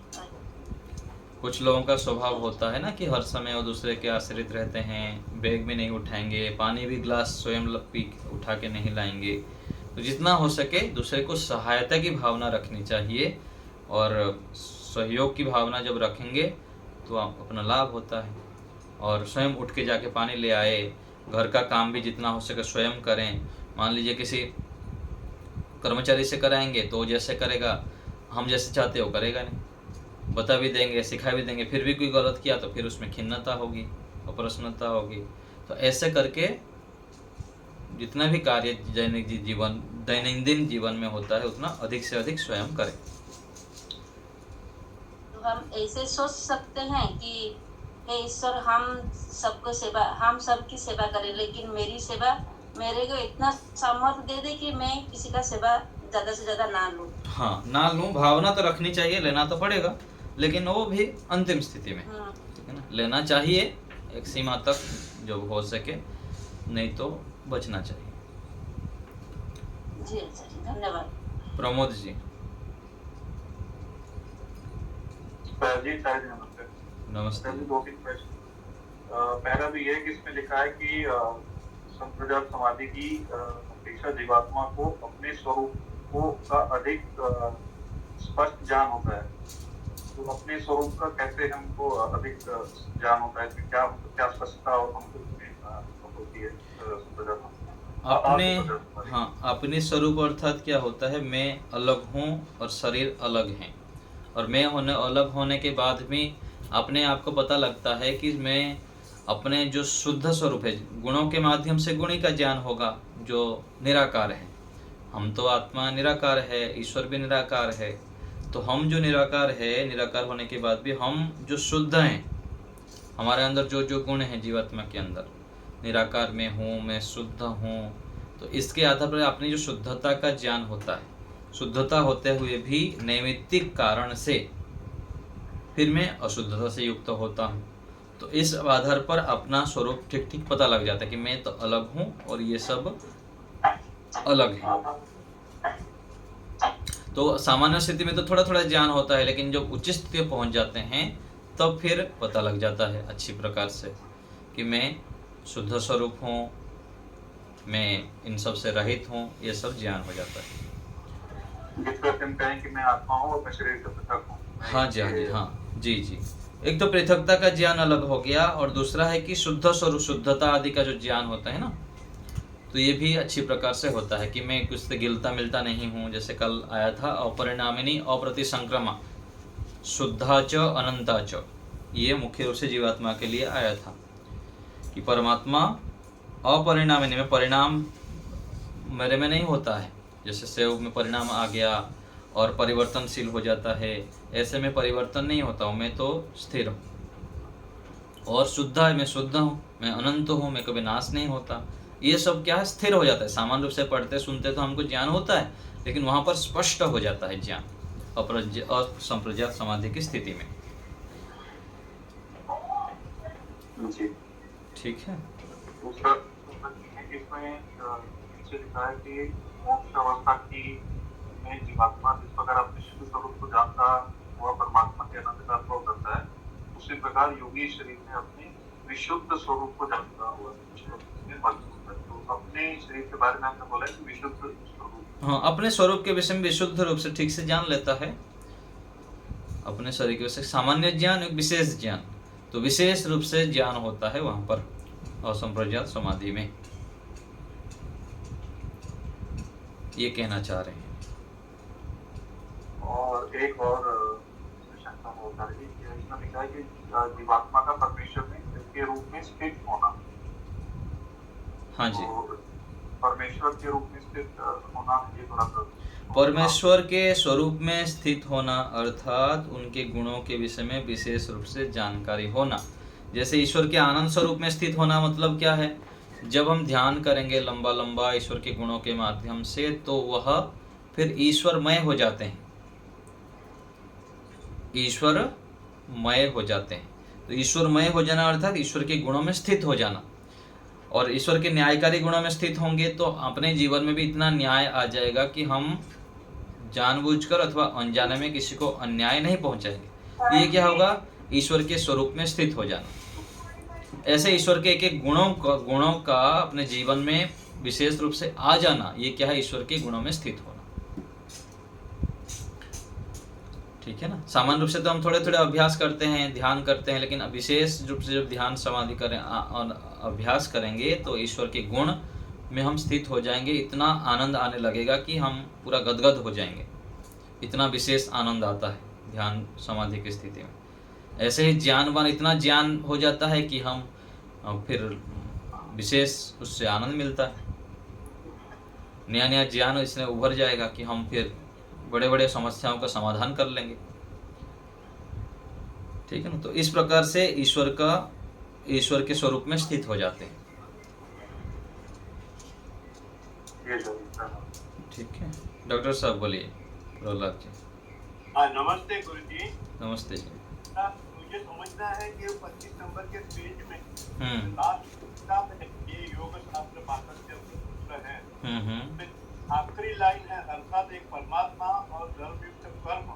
कुछ लोगों का स्वभाव होता है ना कि हर समय वो दूसरे के आश्रित रहते हैं, बैग भी नहीं उठाएंगे, पानी भी ग्लास स्वयं उठा के नहीं लाएंगे। तो जितना हो सके दूसरे को सहायता की भावना रखनी चाहिए, और सहयोग की भावना जब रखेंगे तो अपना लाभ होता है। और स्वयं उठ के जाके पानी ले आए, घर का काम भी जितना हो सके स्वयं करें। मान लीजिए किसी कर्मचारी से कराएंगे तो जैसे करेगा, हम जैसे चाहते हो करेगा नहीं। बता भी देंगे, सिखा भी देंगे, फिर भी कोई गलत किया तो फिर उसमें खिन्नता होगी, अप्रसन्नता होगी। तो ऐसे करके जितना भी कार्य दैनंदिन जीवन में होता है उतना अधिक से अधिक स्वयं करें। तो हम ऐसे सोच सकते हैं कि हे ईश्वर, हम सबकी सेवा करें, लेकिन मेरी सेवा मेरे को इतना सामर्थ्य दे दे कि मैं किसी का सेवा ज्यादा से ज्यादा ना लूं। हाँ, ना लूं, भावना तो रखनी चाहिए, लेना तो पड़ेगा, लेकिन वो भी अंतिम स्थिति में, ठीक है ना। लेना चाहिए एक सीमा तक जो हो सके, नहीं तो बचना चाहिए। जी अच्छा जी, धन्यवाद। प्रमोद जी। जी सर, नमस्ते। नमस्ते। दो तीन प्रश्न। पहला भी है कि इसमें लिखा है कि संप्रजात समाधि की अपेक्षा जीवात्मा को अपने स्वरूप का अधिक स्पष्ट ज्ञान होता है। तो अपने स्वरूप का कैसे हमको अधिक ज्ञान होता है, क्या स्पष्टता और हमको होती है अपने स्वरूप अर्थात क्या होता है, मैं अलग हूँ और शरीर अलग है, और मैं अलग होने के बाद भी अपने आप को पता लगता है कि मैं अपने जो शुद्ध स्वरूप है, गुणों के माध्यम से गुणी का ज्ञान होगा जो निराकार है। हम तो आत्मा निराकार है, ईश्वर भी निराकार है। तो हम जो निराकार है, निराकार होने के बाद भी हम जो शुद्ध हैं, हमारे अंदर जो जो गुण हैं जीवात्मा के अंदर, निराकार में हूँ, मैं शुद्ध हूँ। तो इसके आधार पर अपनी जो शुद्धता का ज्ञान होता है, शुद्धता होते हुए भी नैमित्तिक कारण से फिर मैं अशुद्धता से युक्त होता हूँ। तो इस आधार पर अपना स्वरूप ठीक ठीक पता लग जाता है कि मैं तो अलग हूँ और ये सब अलग है। तो सामान्य स्थिति में तो थोड़ा थोड़ा ज्ञान होता है, लेकिन जब उच्च स्थिति पे पहुंच जाते हैं तब फिर पता लग जाता है अच्छी प्रकार से कि मैं शुद्ध स्वरूप हूँ, मैं इन सब से रहित हूँ, ये सब ज्ञान हो जाता है। जिस तरह से हम कहें कि मैं आत्मा हूँ और मैं शरीर से पृथक हूँ। हाँ जी, हाँ जी, हाँ जी जी। एक तो पृथकता का ज्ञान अलग हो गया, और दूसरा है कि शुद्ध स्वरूप, शुद्धता आदि का जो ज्ञान होता है ना, तो ये भी अच्छी प्रकार से होता है कि मैं कुछ से गिलता मिलता नहीं हूँ। जैसे कल आया था अपरिणामिनी अप्रतिसंक्रमा शुद्धा च अनंता च, ये मुख्य रूप से जीवात्मा के लिए आया था कि परमात्मा अपरिणामिनी में, परिणाम मेरे में नहीं होता है। जैसे सेव में परिणाम आ गया और परिवर्तनशील हो जाता है, ऐसे में परिवर्तन नहीं होता हूँ, मैं तो स्थिर हूँ। और शुद्ध है, मैं शुद्ध हूँ, मैं अनंत हूँ, मैं कभी नाश नहीं होता। ये सब क्या है, स्थिर हो जाता है। सामान्य रूप से पढ़ते सुनते तो हमको ज्ञान होता है, लेकिन वहाँ पर स्पष्ट हो जाता है ज्ञान असंप्रज्ञात समाधि की स्थिति में। जी ठीक है। दूसरा इसमें नीचे लिखा है कि मोक्ष अवस्था की में जीवात्मा जिस प्रकार अपने शुद्ध स्वरूप को जानता हुआ परमात्मा के अनंत का अनुभव करता है, उसी प्रकार योगी शरीर में अपने विशुद्ध स्वरूप को जानता हुआ तो अपने शरीर के बारे में आपने बोला कि विशुद्ध स्वरूप। हाँ, अपने स्वरूप के विषय में विशुद्ध रूप से ठीक से जान लेता है। अपने शरीर के विषय सामान्य ज्ञान, एक विशेष ज्ञान, तो विशेष रूप से ज्ञान होता है वहां पर असंप्रज्ञात समाधि में। ये कहना चाह रहे हैं। और एक और शंका होता है कि इसमें लिखा है कि जीवात्मा का परमेश्वर में के रूप में स्थित होना। हाँ जी, तो परमेश्वर के रूप में स्थित होना, ये थोड़ा सा परमेश्वर के स्वरूप में स्थित होना अर्थात उनके गुणों के विषय में विशेष रूप से जानकारी होना। जैसे ईश्वर के आनंद स्वरूप में स्थित होना मतलब क्या है, जब हम ध्यान करेंगे लंबा लंबा ईश्वर के गुणों के माध्यम से, तो वह फिर ईश्वरमय हो जाते हैं, ईश्वरमय हो जाते हैं। तो ईश्वरमय हो जाना अर्थात ईश्वर के गुणों में स्थित हो जाना, और ईश्वर के न्यायकारी गुणों में स्थित होंगे तो अपने जीवन में भी इतना न्याय आ जाएगा कि हम जानबूझकर अथवा अनजाने में किसी को अन्याय नहीं पहुंचाएंगे। ये क्या होगा, ईश्वर के स्वरूप में स्थित हो जाना। ऐसे ईश्वर के एक एक गुणों का अपने जीवन में विशेष रूप से आ जाना, ये क्या है, ईश्वर के गुणों में स्थित होना। ठीक है ना। सामान्य रूप से तो हम थोड़े थोड़े अभ्यास करते हैं, ध्यान करते हैं, लेकिन विशेष रूप से जब ध्यान समाधि करें और अभ्यास करेंगे तो ईश्वर के गुण में हम स्थित हो जाएंगे। इतना आनंद आने लगेगा कि हम पूरा गदगद हो जाएंगे, इतना विशेष आनंद आता है ध्यान समाधि की स्थिति में। ऐसे ही ज्ञानवान इतना ज्ञान हो जाता है कि हम फिर विशेष उससे आनंद मिलता है, नया नया ज्ञान इसमें उभर जाएगा कि हम फिर बड़े बड़े समस्याओं का समाधान कर लेंगे। ठीक है ना। तो इस प्रकार से ईश्वर के स्वरूप में स्थित हो जाते हैं। ठीक है, डॉक्टर साहब बोलिए। प्रहलाद जी। नमस्ते गुरु जी। नमस्ते जी। मुझे समझना है कि 25 नंबर के पेज में लास्ट किताब है, ये योग शास्त्र भाषण सूत्र है, आखिरी लाइन है, अर्थात एक परमात्मा और धर्मयुक्त कर्म,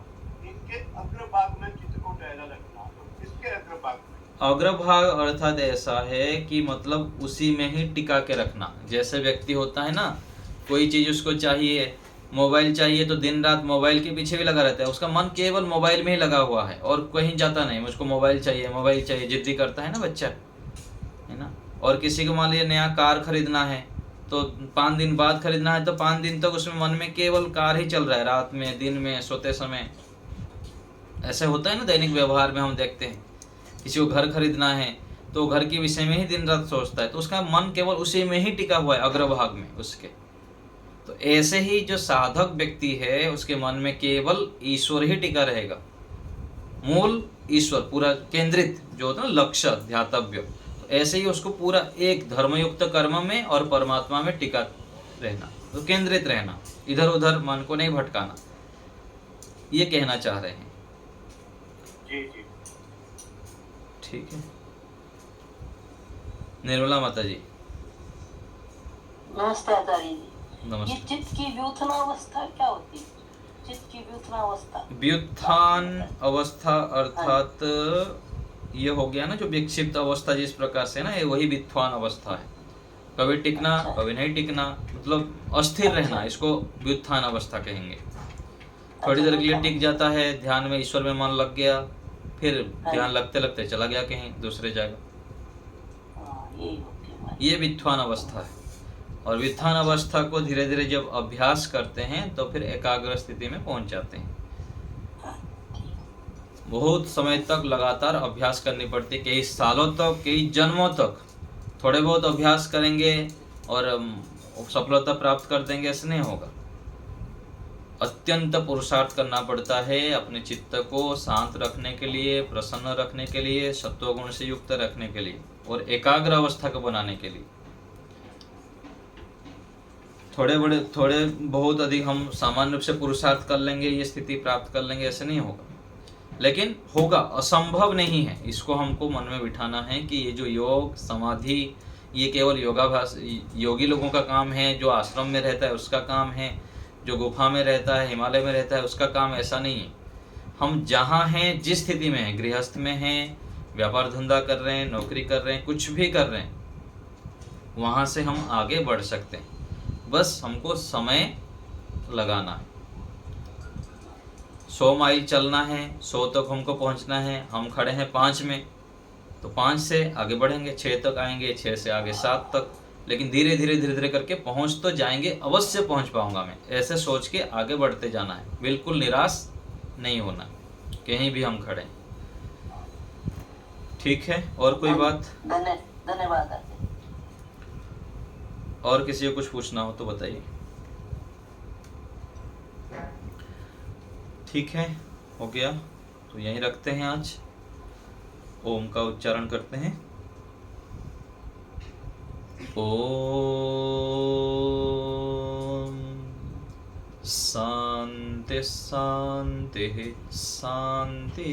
इनके अग्रभाग में चित्त को टहला रखना। तो किसके अग्रभाग में? अग्रभाग अर्थात ऐसा है कि मतलब उसी में ही टिका के रखना। जैसे व्यक्ति होता है ना, कोई चीज उसको चाहिए, मोबाइल चाहिए तो दिन रात मोबाइल के पीछे भी लगा रहता है, उसका मन केवल मोबाइल में ही लगा हुआ है और कहीं जाता नहीं, मुझको मोबाइल चाहिए, जिद्दी करता है ना बच्चा, है ना। और किसी को मान लीजिए नया कार खरीदना है तो 5 दिन बाद खरीदना है, तो 5 दिन तक उसमें मन में केवल कार ही चल रहा है, रात में, दिन में, सोते समय। ऐसे होता है ना, दैनिक व्यवहार में हम देखते हैं। किसी को घर खरीदना है तो घर के विषय में ही दिन रात सोचता है, तो उसका मन केवल उसी में ही टिका हुआ है, अग्रभाग में उसके। तो ऐसे ही जो साधक व्यक्ति है उसके मन में केवल ईश्वर ही टिका रहेगा, मूल ईश्वर, पूरा केंद्रित जो होता है ना, लक्ष्य ध्यातव्य। तो ऐसे ही उसको पूरा एक धर्मयुक्त कर्म में और परमात्मा में टिका रहना, तो केंद्रित रहना, इधर उधर मन को नहीं भटकाना, ये कहना चाह रहे हैं। जी जी, ठीक है। निर्मला माता जी। नमस्ते आचार्य जी। ये नमस्ते। चित्त की व्यूथनावस्था क्या होती है? चित्त की व्युत्थानावस्था। व्युत्थान अवस्था अर्थात ये हो गया ना, जो विक्षिप्त अवस्था जिस प्रकार से ना, ये वही व्युत्थान अवस्था है। कभी टिकना, कभी नहीं टिकना, मतलब अस्थिर रहना, इसको व्युत्थान अवस्था कहेंगे। थोड़ी देर के लिए टिक जाता है, ध्यान में ईश्वर में मन लग गया, फिर ध्यान लगते लगते चला गया कहीं दूसरे जगह, ये व्युत्थान अवस्था है। और व्युत्थान अवस्था को धीरे धीरे जब अभ्यास करते हैं तो फिर एकाग्र स्थिति में पहुंच जाते हैं। बहुत समय तक लगातार अभ्यास करनी पड़ती है, कई सालों तक, कई जन्मों तक। थोड़े बहुत अभ्यास करेंगे और सफलता प्राप्त कर देंगे, ऐसे नहीं होगा। अत्यंत पुरुषार्थ करना पड़ता है अपने चित्त को शांत रखने के लिए, प्रसन्न रखने के लिए, सत्वगुण से युक्त रखने के लिए और एकाग्र अवस्था को बनाने के लिए। थोड़े बहुत अधिक हम सामान्य रूप से पुरुषार्थ कर लेंगे, ये स्थिति प्राप्त कर लेंगे, ऐसे नहीं होगा। लेकिन होगा, असंभव नहीं है। इसको हमको मन में बिठाना है कि ये जो योग समाधि, ये केवल योगाभ्यास योगी लोगों का काम है, जो आश्रम में रहता है उसका काम है, जो गुफा में रहता है, हिमालय में रहता है उसका काम ऐसा नहीं है। हम जहाँ हैं, जिस स्थिति में हैं, गृहस्थ में हैं, व्यापार धंधा कर रहे हैं, नौकरी कर रहे हैं, कुछ भी कर रहे हैं, वहाँ से हम आगे बढ़ सकते हैं। बस हमको समय लगाना है। 100 माइल चलना है, 100 तक हमको पहुँचना है। हम खड़े हैं 5 में, तो 5 से आगे बढ़ेंगे, 6 तक आएंगे, 6 से आगे 7 तक। लेकिन धीरे धीरे करके पहुंच तो जाएंगे, अवश्य पहुंच पाऊंगा मैं, ऐसे सोच के आगे बढ़ते जाना है। बिल्कुल निराश नहीं होना, कहीं भी हम खड़े। ठीक है, और कोई बात? धन्यवाद। और किसी को कुछ पूछना हो तो बताइए। ठीक है, हो गया तो यहीं रखते हैं। आज ओम का उच्चारण करते हैं। ओम शांति शांति शांति।